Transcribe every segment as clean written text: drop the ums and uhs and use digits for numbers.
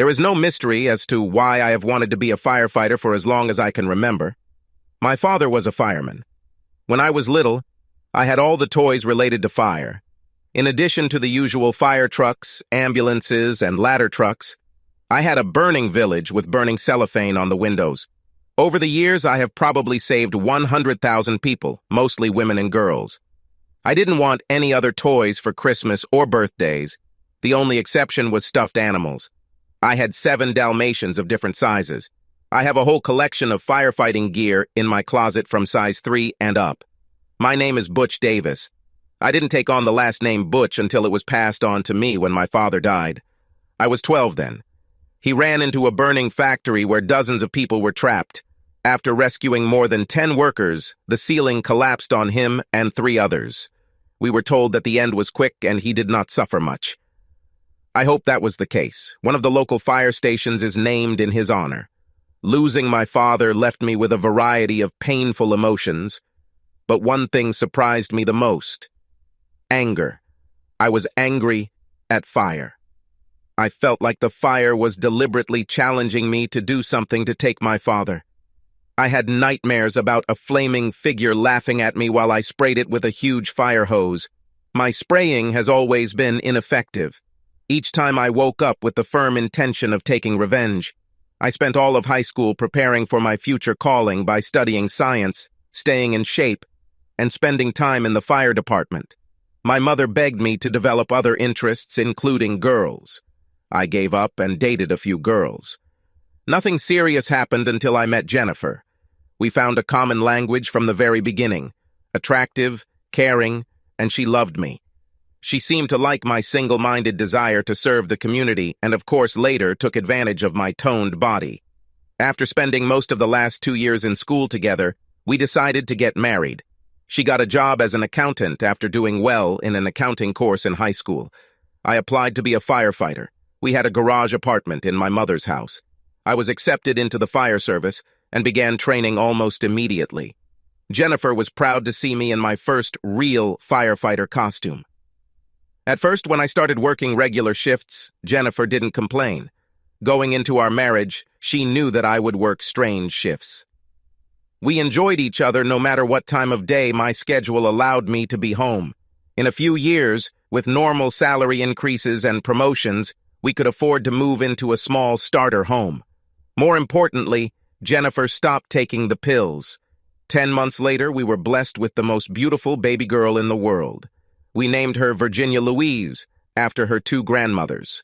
There is no mystery as to why I have wanted to be a firefighter for as long as I can remember. My father was a fireman. When I was little, I had all the toys related to fire. In addition to the usual fire trucks, ambulances, and ladder trucks, I had a burning village with burning cellophane on the windows. Over the years, I have probably saved 100,000 people, mostly women and girls. I didn't want any other toys for Christmas or birthdays. The only exception was stuffed animals. I had 7 Dalmatians of different sizes. I have a whole collection of firefighting gear in my closet from size 3 and up. My name is Butch Davis. I didn't take on the last name Butch until it was passed on to me when my father died. I was 12 then. He ran into a burning factory where dozens of people were trapped. After rescuing more than 10 workers, the ceiling collapsed on him and 3 others. We were told that the end was quick and he did not suffer much. I hope that was the case. One of the local fire stations is named in his honor. Losing my father left me with a variety of painful emotions, but one thing surprised me the most: anger. I was angry at fire. I felt like the fire was deliberately challenging me to do something to take my father. I had nightmares about a flaming figure laughing at me while I sprayed it with a huge fire hose. My spraying has always been ineffective. Each time I woke up with the firm intention of taking revenge. I spent all of high school preparing for my future calling by studying science, staying in shape, and spending time in the fire department. My mother begged me to develop other interests, including girls. I gave up and dated a few girls. Nothing serious happened until I met Jennifer. We found a common language from the very beginning: attractive, caring, and she loved me. She seemed to like my single-minded desire to serve the community and, of course, later took advantage of my toned body. After spending most of the last 2 years in school together, we decided to get married. She got a job as an accountant after doing well in an accounting course in high school. I applied to be a firefighter. We had a garage apartment in my mother's house. I was accepted into the fire service and began training almost immediately. Jennifer was proud to see me in my first real firefighter costume. At first, when I started working regular shifts, Jennifer didn't complain. Going into our marriage, she knew that I would work strange shifts. We enjoyed each other no matter what time of day my schedule allowed me to be home. In a few years, with normal salary increases and promotions, we could afford to move into a small starter home. More importantly, Jennifer stopped taking the pills. 10 months later, we were blessed with the most beautiful baby girl in the world. We named her Virginia Louise, after her 2 grandmothers.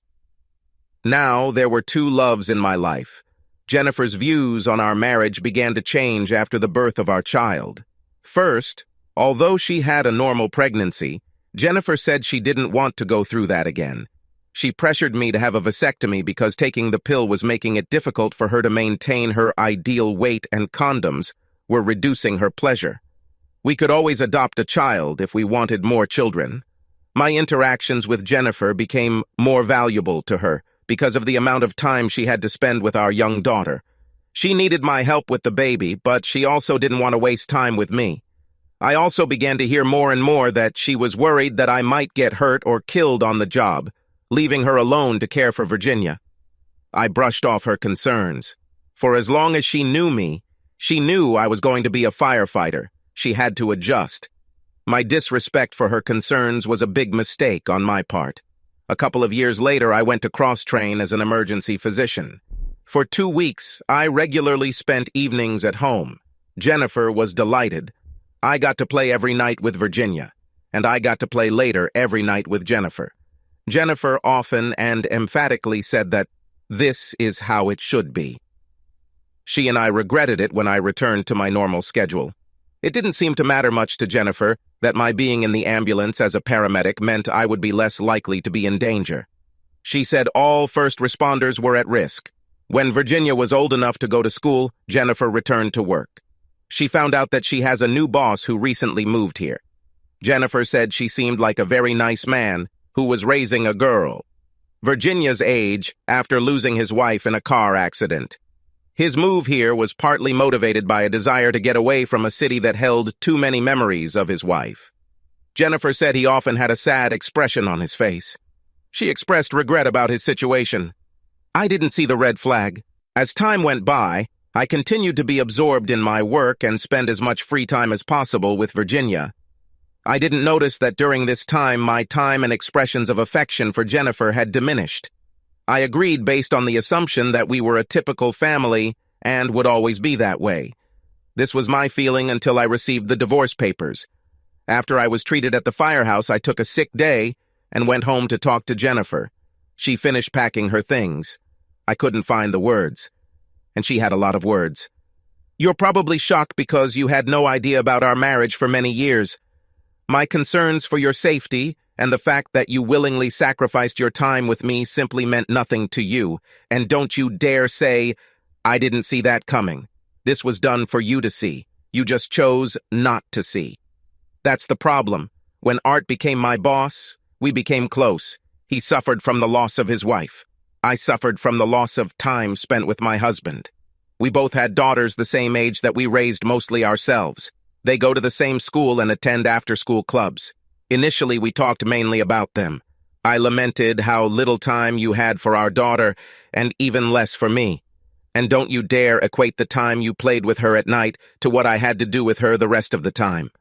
Now, there were 2 loves in my life. Jennifer's views on our marriage began to change after the birth of our child. First, although she had a normal pregnancy, Jennifer said she didn't want to go through that again. She pressured me to have a vasectomy because taking the pill was making it difficult for her to maintain her ideal weight, and condoms were reducing her pleasure. We could always adopt a child if we wanted more children. My interactions with Jennifer became more valuable to her because of the amount of time she had to spend with our young daughter. She needed my help with the baby, but she also didn't want to waste time with me. I also began to hear more and more that she was worried that I might get hurt or killed on the job, leaving her alone to care for Virginia. I brushed off her concerns. For as long as she knew me, she knew I was going to be a firefighter. She had to adjust. My disrespect for her concerns was a big mistake on my part. A couple of years later, I went to cross-train as an emergency physician. For 2 weeks, I regularly spent evenings at home. Jennifer was delighted. I got to play every night with Virginia, and I got to play later every night with Jennifer. Jennifer often and emphatically said that this is how it should be. She and I regretted it when I returned to my normal schedule. It didn't seem to matter much to Jennifer that my being in the ambulance as a paramedic meant I would be less likely to be in danger. She said all first responders were at risk. When Virginia was old enough to go to school, Jennifer returned to work. She found out that she has a new boss who recently moved here. Jennifer said she seemed like a very nice man who was raising a girl. Virginia's age after losing his wife in a car accident. His move here was partly motivated by a desire to get away from a city that held too many memories of his wife. Jennifer said he often had a sad expression on his face. She expressed regret about his situation. I didn't see the red flag. As time went by, I continued to be absorbed in my work and spend as much free time as possible with Virginia. I didn't notice that during this time my time and expressions of affection for Jennifer had diminished. I agreed based on the assumption that we were a typical family and would always be that way. This was my feeling until I received the divorce papers. After I was treated at the firehouse, I took a sick day and went home to talk to Jennifer. She finished packing her things. I couldn't find the words, and she had a lot of words. You're probably shocked because you had no idea about our marriage for many years. My concerns for your safety and the fact that you willingly sacrificed your time with me simply meant nothing to you, and don't you dare say, I didn't see that coming. This was done for you to see. You just chose not to see. That's the problem. When Art became my boss, we became close. He suffered from the loss of his wife. I suffered from the loss of time spent with my husband. We both had daughters the same age that we raised mostly ourselves. They go to the same school and attend after-school clubs. Initially, we talked mainly about them. I lamented how little time you had for our daughter, and even less for me. And don't you dare equate the time you played with her at night to what I had to do with her the rest of the time.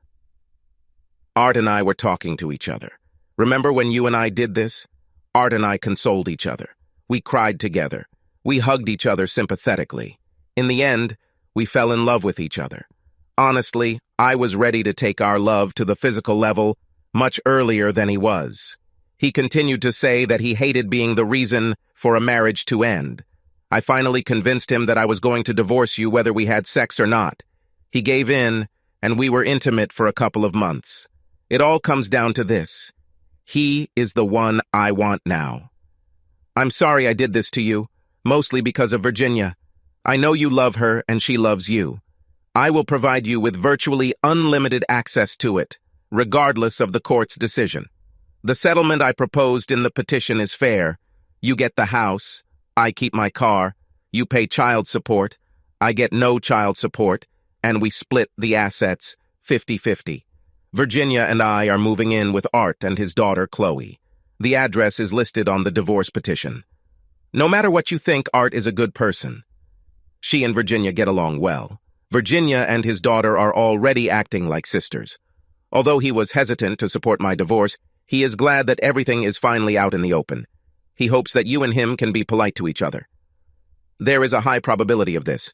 Art and I were talking to each other. Remember when you and I did this? Art and I consoled each other. We cried together. We hugged each other sympathetically. In the end, we fell in love with each other. Honestly, I was ready to take our love to the physical level much earlier than he was. He continued to say that he hated being the reason for a marriage to end. I finally convinced him that I was going to divorce you whether we had sex or not. He gave in, and we were intimate for a couple of months. It all comes down to this. He is the one I want now. I'm sorry I did this to you, mostly because of Virginia. I know you love her and she loves you. I will provide you with virtually unlimited access to it, regardless of the court's decision. The settlement I proposed in the petition is fair. You get the house, I keep my car, you pay child support, I get no child support, and we split the assets 50-50. Virginia and I are moving in with Art and his daughter Chloe. The address is listed on the divorce petition. No matter what you think, Art is a good person. She and Virginia get along well. Virginia and his daughter are already acting like sisters. Although he was hesitant to support my divorce, he is glad that everything is finally out in the open. He hopes that you and him can be polite to each other. There is a high probability of this.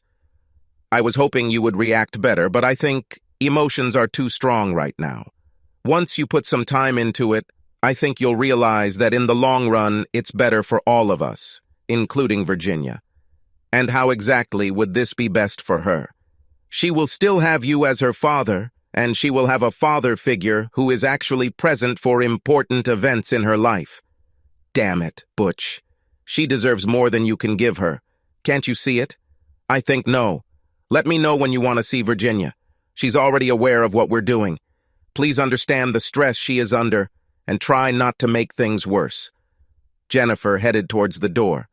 I was hoping you would react better, but I think emotions are too strong right now. Once you put some time into it, I think you'll realize that in the long run, it's better for all of us, including Virginia. And how exactly would this be best for her? She will still have you as her father, and she will have a father figure who is actually present for important events in her life. Damn it, Butch. She deserves more than you can give her. Can't you see it? I think no. Let me know when you want to see Virginia. She's already aware of what we're doing. Please understand the stress she is under, and try not to make things worse. Jennifer headed towards the door.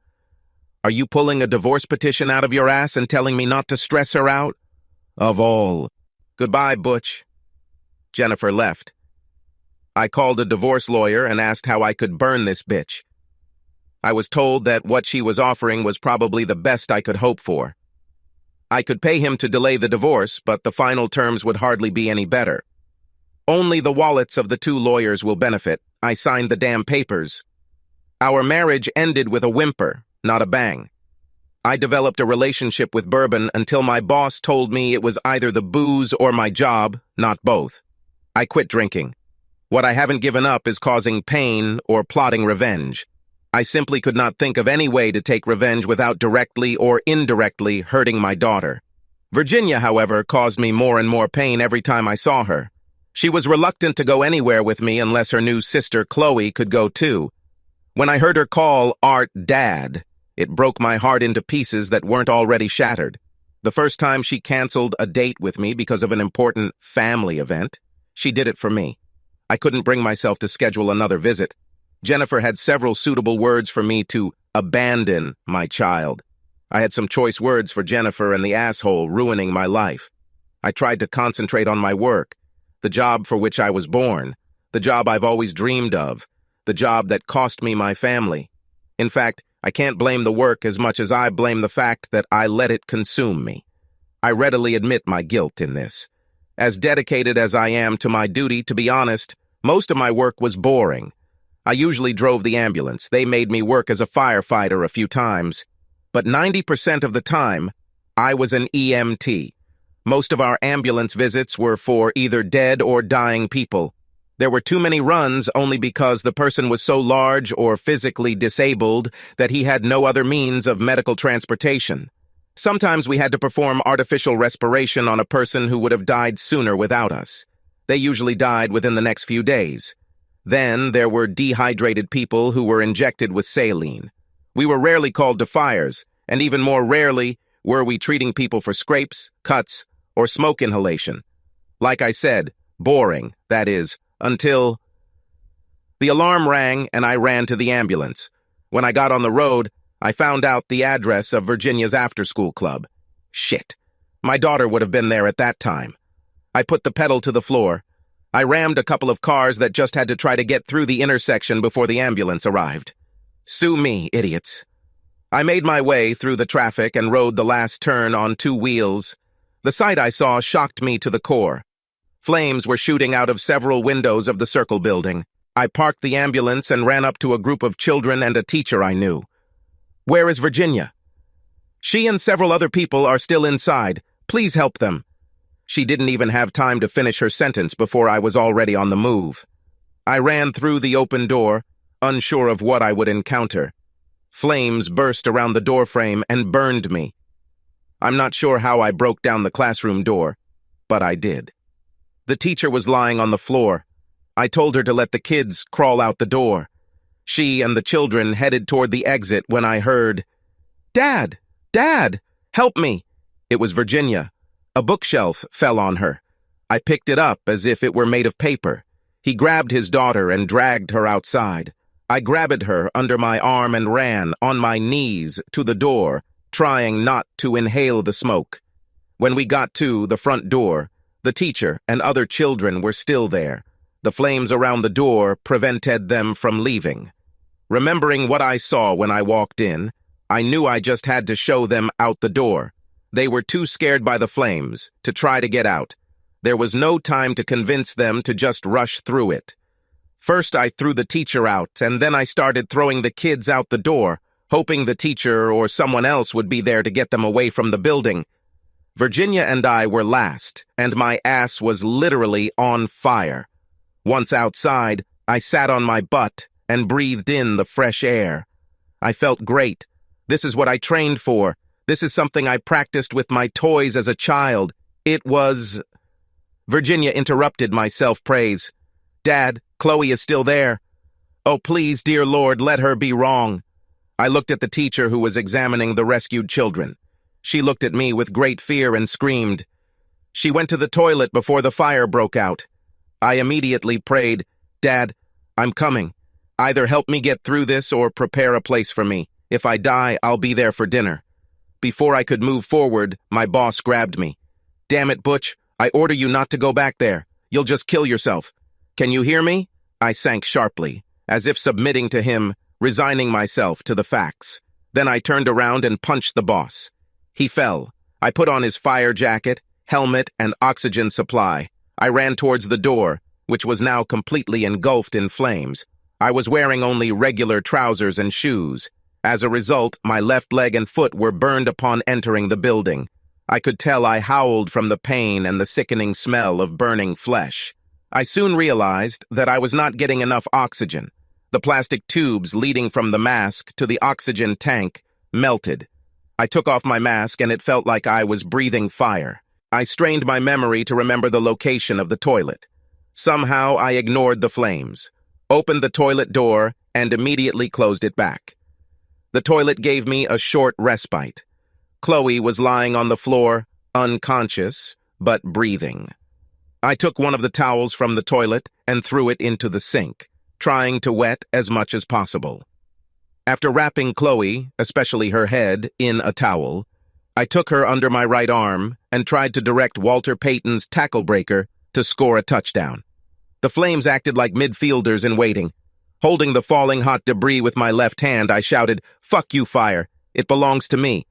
Are you pulling a divorce petition out of your ass and telling me not to stress her out? Of all. Goodbye, Butch. Jennifer left. I called a divorce lawyer and asked how I could burn this bitch. I was told that what she was offering was probably the best I could hope for. I could pay him to delay the divorce, but the final terms would hardly be any better. Only the wallets of the two lawyers will benefit. I signed the damn papers. Our marriage ended with a whimper, not a bang. I developed a relationship with bourbon until my boss told me it was either the booze or my job, not both. I quit drinking. What I haven't given up is causing pain or plotting revenge. I simply could not think of any way to take revenge without directly or indirectly hurting my daughter. Virginia, however, caused me more and more pain every time I saw her. She was reluctant to go anywhere with me unless her new sister Chloe could go too. When I heard her call Art Dad, it broke my heart into pieces that weren't already shattered. The first time she canceled a date with me because of an important family event, she did it for me. I couldn't bring myself to schedule another visit. Jennifer had several suitable words for me to abandon my child. I had some choice words for Jennifer and the asshole ruining my life. I tried to concentrate on my work, the job for which I was born, the job I've always dreamed of, the job that cost me my family. In fact, I can't blame the work as much as I blame the fact that I let it consume me. I readily admit my guilt in this. As dedicated as I am to my duty, to be honest, most of my work was boring. I usually drove the ambulance. They made me work as a firefighter a few times. But 90% of the time, I was an EMT. Most of our ambulance visits were for either dead or dying people. There were too many runs only because the person was so large or physically disabled that he had no other means of medical transportation. Sometimes we had to perform artificial respiration on a person who would have died sooner without us. They usually died within the next few days. Then there were dehydrated people who were injected with saline. We were rarely called to fires, and even more rarely were we treating people for scrapes, cuts, or smoke inhalation. Like I said, boring, that is, until the alarm rang and I ran to the ambulance. When I got on the road, I found out the address of Virginia's after-school club. Shit. My daughter would have been there at that time. I put the pedal to the floor. I rammed a couple of cars that just had to try to get through the intersection before the ambulance arrived. Sue me, idiots. I made my way through the traffic and rode the last turn on two wheels. The sight I saw shocked me to the core. Flames were shooting out of several windows of the Circle building. I parked the ambulance and ran up to a group of children and a teacher I knew. "Where is Virginia?" "She and several other people are still inside. Please help them." She didn't even have time to finish her sentence before I was already on the move. I ran through the open door, unsure of what I would encounter. Flames burst around the doorframe and burned me. I'm not sure how I broke down the classroom door, but I did. The teacher was lying on the floor. I told her to let the kids crawl out the door. She and the children headed toward the exit when I heard, "Dad! Dad! Help me!" It was Virginia. A bookshelf fell on her. I picked it up as if it were made of paper. He grabbed his daughter and dragged her outside. I grabbed her under my arm and ran, on my knees, to the door, trying not to inhale the smoke. When we got to the front door, the teacher and other children were still there. The flames around the door prevented them from leaving. Remembering what I saw when I walked in, I knew I just had to show them out the door. They were too scared by the flames to try to get out. There was no time to convince them to just rush through it. First, I threw the teacher out, and then I started throwing the kids out the door, hoping the teacher or someone else would be there to get them away from the building. Virginia and I were last, and my ass was literally on fire. Once outside, I sat on my butt and breathed in the fresh air. I felt great. This is what I trained for. This is something I practiced with my toys as a child. It was... Virginia interrupted my self-praise. "Dad, Chloe is still there." "Oh, please, dear Lord, let her be wrong." I looked at the teacher who was examining the rescued children. She looked at me with great fear and screamed. "She went to the toilet before the fire broke out." I immediately prayed, "Dad, I'm coming. Either help me get through this or prepare a place for me. If I die, I'll be there for dinner." Before I could move forward, my boss grabbed me. "Damn it, Butch, I order you not to go back there. You'll just kill yourself. Can you hear me?" I sank sharply, as if submitting to him, resigning myself to the facts. Then I turned around and punched the boss. He fell. I put on his fire jacket, helmet, and oxygen supply. I ran towards the door, which was now completely engulfed in flames. I was wearing only regular trousers and shoes. As a result, my left leg and foot were burned upon entering the building. I could tell I howled from the pain and the sickening smell of burning flesh. I soon realized that I was not getting enough oxygen. The plastic tubes leading from the mask to the oxygen tank melted. I took off my mask and it felt like I was breathing fire. I strained my memory to remember the location of the toilet. Somehow I ignored the flames, opened the toilet door, and immediately closed it back. The toilet gave me a short respite. Chloe was lying on the floor, unconscious, but breathing. I took one of the towels from the toilet and threw it into the sink, trying to wet as much as possible. After wrapping Chloe, especially her head, in a towel, I took her under my right arm and tried to direct Walter Payton's tackle breaker to score a touchdown. The flames acted like midfielders in waiting. Holding the falling hot debris with my left hand, I shouted, "Fuck you, fire. It belongs to me."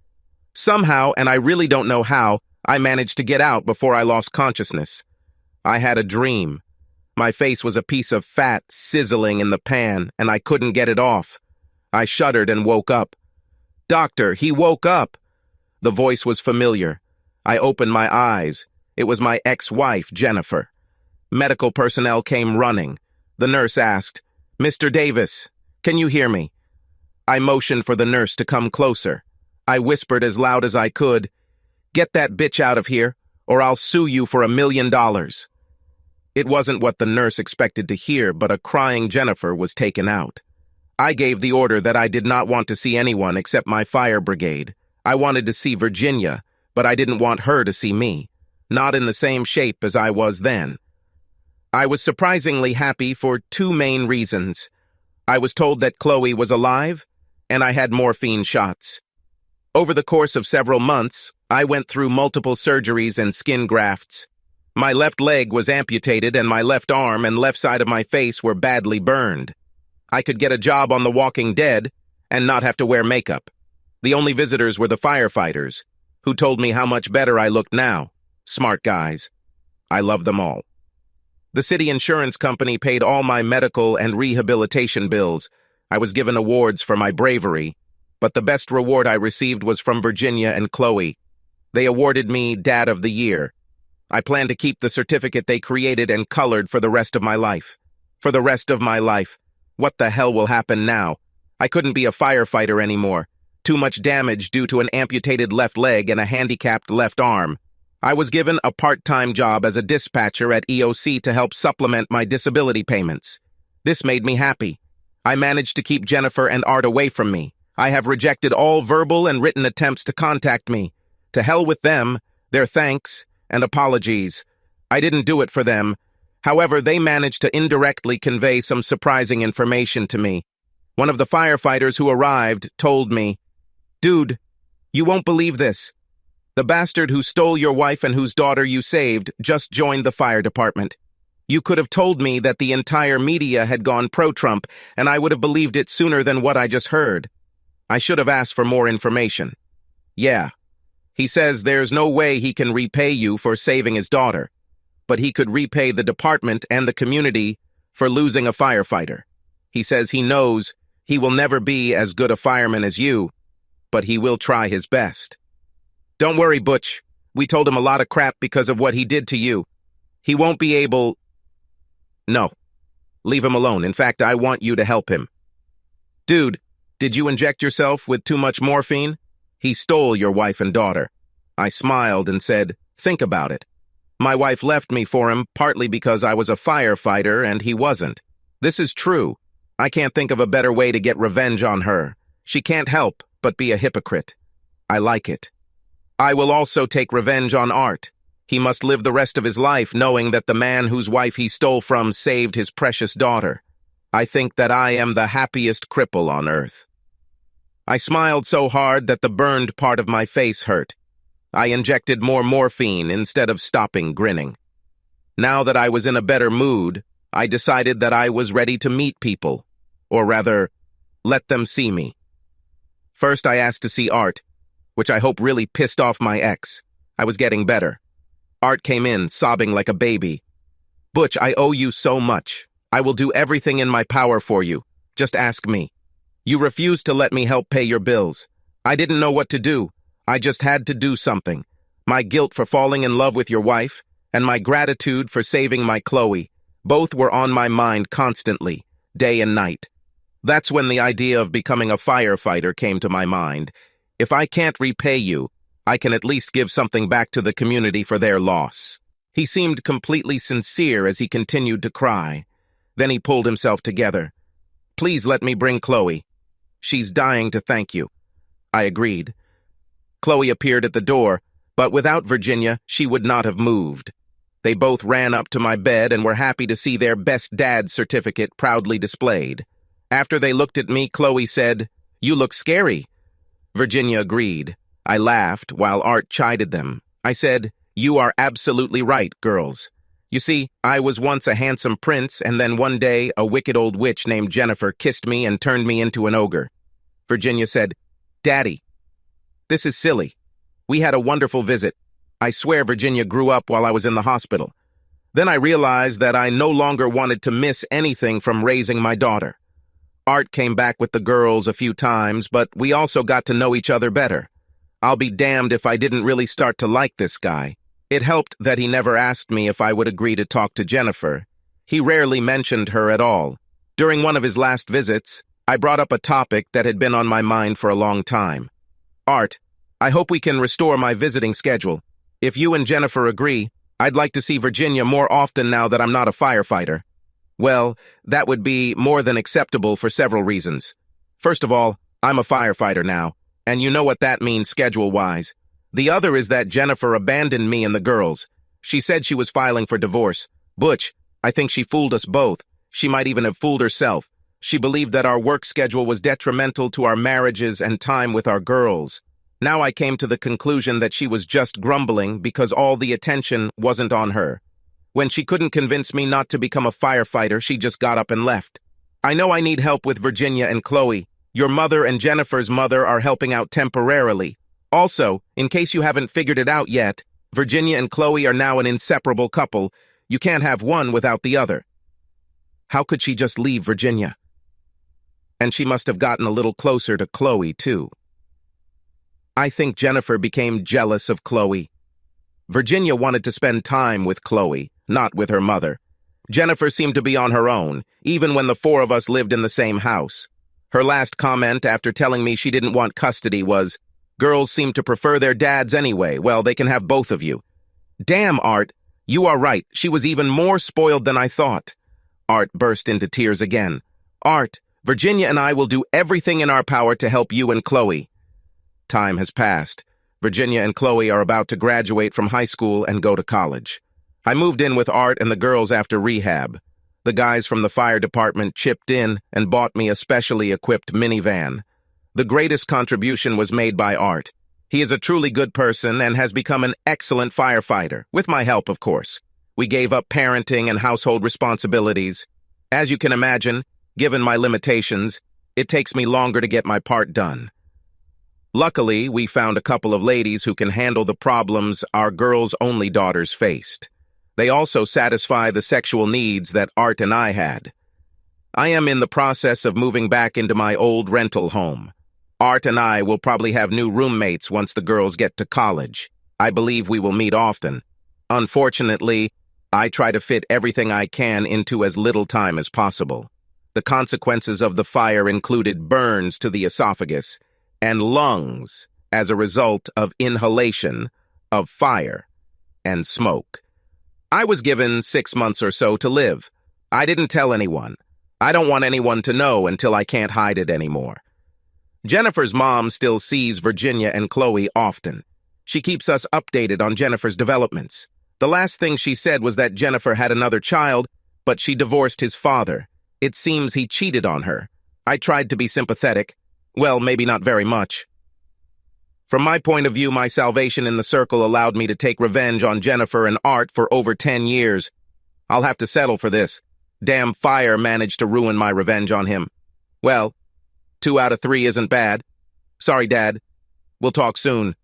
Somehow, and I really don't know how, I managed to get out before I lost consciousness. I had a dream. My face was a piece of fat sizzling in the pan, and I couldn't get it off. I shuddered and woke up. "Doctor, he woke up!" The voice was familiar. I opened my eyes. It was my ex-wife, Jennifer. Medical personnel came running. The nurse asked, "Mr. Davis, can you hear me?" I motioned for the nurse to come closer. I whispered as loud as I could, "Get that bitch out of here, or I'll sue you for $1 million." It wasn't what the nurse expected to hear, but a crying Jennifer was taken out. I gave the order that I did not want to see anyone except my fire brigade. I wanted to see Virginia, but I didn't want her to see me, not in the same shape as I was then. I was surprisingly happy for two main reasons. I was told that Chloe was alive, and I had morphine shots. Over the course of several months, I went through multiple surgeries and skin grafts. My left leg was amputated, and my left arm and left side of my face were badly burned. I could get a job on The Walking Dead and not have to wear makeup. The only visitors were the firefighters, who told me how much better I looked now. Smart guys. I love them all. The city insurance company paid all my medical and rehabilitation bills. I was given awards for my bravery, but the best reward I received was from Virginia and Chloe. They awarded me Dad of the Year. I plan to keep the certificate they created and colored for the rest of my life. For the rest of my life. What the hell will happen now? I couldn't be a firefighter anymore. Too much damage due to an amputated left leg and a handicapped left arm. I was given a part-time job as a dispatcher at EOC to help supplement my disability payments. This made me happy. I managed to keep Jennifer and Art away from me. I have rejected all verbal and written attempts to contact me. To hell with them, their thanks, and apologies. I didn't do it for them. However, they managed to indirectly convey some surprising information to me. One of the firefighters who arrived told me, "Dude, you won't believe this. The bastard who stole your wife and whose daughter you saved just joined the fire department. You could have told me that the entire media had gone pro-Trump, and I would have believed it sooner than what I just heard. I should have asked for more information." Yeah. He says there's no way he can repay you for saving his daughter, but he could repay the department and the community for losing a firefighter. He says he knows he will never be as good a fireman as you, but he will try his best. Don't worry, Butch. We told him a lot of crap because of what he did to you. He won't be able... No. Leave him alone. In fact, I want you to help him. Dude, did you inject yourself with too much morphine? He stole your wife and daughter. I smiled and said, think about it. My wife left me for him partly because I was a firefighter and he wasn't. This is true. I can't think of a better way to get revenge on her. She can't help but be a hypocrite. I like it. I will also take revenge on Art. He must live the rest of his life knowing that the man whose wife he stole from saved his precious daughter. I think that I am the happiest cripple on earth. I smiled so hard that the burned part of my face hurt. I injected more morphine instead of stopping grinning. Now that I was in a better mood, I decided that I was ready to meet people, or rather, let them see me. First, I asked to see Art, which I hope really pissed off my ex. I was getting better. Art came in, sobbing like a baby. Butch, I owe you so much. I will do everything in my power for you. Just ask me. You refused to let me help pay your bills. I didn't know what to do. I just had to do something. My guilt for falling in love with your wife, and my gratitude for saving my Chloe, both were on my mind constantly, day and night. That's when the idea of becoming a firefighter came to my mind. If I can't repay you, I can at least give something back to the community for their loss. He seemed completely sincere as he continued to cry. Then he pulled himself together. Please let me bring Chloe. She's dying to thank you. I agreed. Chloe appeared at the door, but without Virginia, she would not have moved. They both ran up to my bed and were happy to see their best dad certificate proudly displayed. After they looked at me, Chloe said, "You look scary." Virginia agreed. I laughed while Art chided them. I said, "You are absolutely right, girls. You see, I was once a handsome prince, and then one day a wicked old witch named Jennifer kissed me and turned me into an ogre. Virginia said, "Daddy, this is silly. We had a wonderful visit. I swear Virginia grew up while I was in the hospital. Then I realized that I no longer wanted to miss anything from raising my daughter. Art came back with the girls a few times, but we also got to know each other better. I'll be damned if I didn't really start to like this guy. It helped that he never asked me if I would agree to talk to Jennifer. He rarely mentioned her at all. During one of his last visits, I brought up a topic that had been on my mind for a long time. Art, I hope we can restore my visiting schedule. If you and Jennifer agree, I'd like to see Virginia more often now that I'm not a firefighter." Well, that would be more than acceptable for several reasons. First of all, I'm a firefighter now, and you know what that means schedule-wise. The other is that Jennifer abandoned me and the girls. She said she was filing for divorce. Butch, I think she fooled us both. She might even have fooled herself. She believed that our work schedule was detrimental to our marriages and time with our girls. Now I came to the conclusion that she was just grumbling because all the attention wasn't on her. When she couldn't convince me not to become a firefighter, she just got up and left. I know I need help with Virginia and Chloe. Your mother and Jennifer's mother are helping out temporarily. Also, in case you haven't figured it out yet, Virginia and Chloe are now an inseparable couple. You can't have one without the other. How could she just leave Virginia? And she must have gotten a little closer to Chloe, too. I think Jennifer became jealous of Chloe. Virginia wanted to spend time with Chloe, not with her mother. Jennifer seemed to be on her own, even when the four of us lived in the same house. Her last comment after telling me she didn't want custody was, "Girls seem to prefer their dads anyway. Well, they can have both of you." Damn, Art, you are right. She was even more spoiled than I thought. Art burst into tears again. Art, Virginia and I will do everything in our power to help you and Chloe. Time has passed. Virginia and Chloe are about to graduate from high school and go to college. I moved in with Art and the girls after rehab. The guys from the fire department chipped in and bought me a specially equipped minivan. The greatest contribution was made by Art. He is a truly good person and has become an excellent firefighter, with my help, of course. We gave up parenting and household responsibilities. As you can imagine, given my limitations, it takes me longer to get my part done. Luckily, we found a couple of ladies who can handle the problems our girls' only daughters faced. They also satisfy the sexual needs that Art and I had. I am in the process of moving back into my old rental home. Art and I will probably have new roommates once the girls get to college. I believe we will meet often. Unfortunately, I try to fit everything I can into as little time as possible. The consequences of the fire included burns to the esophagus and lungs as a result of inhalation of fire and smoke. I was given 6 months or so to live. I didn't tell anyone. I don't want anyone to know until I can't hide it anymore. Jennifer's mom still sees Virginia and Chloe often. She keeps us updated on Jennifer's developments. The last thing she said was that Jennifer had another child, but she divorced his father. It seems he cheated on her. I tried to be sympathetic. Well, maybe not very much. From my point of view, my salvation in the circle allowed me to take revenge on Jennifer and Art for over 10 years. I'll have to settle for this. Damn fire managed to ruin my revenge on him. Well, 2 out of 3 isn't bad. Sorry, Dad. We'll talk soon.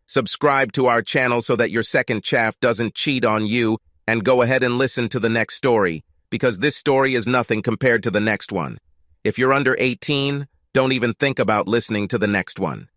Subscribe to our channel so that your second chaff doesn't cheat on you, and go ahead and listen to the next story, because this story is nothing compared to the next one. If you're under 18, don't even think about listening to the next one.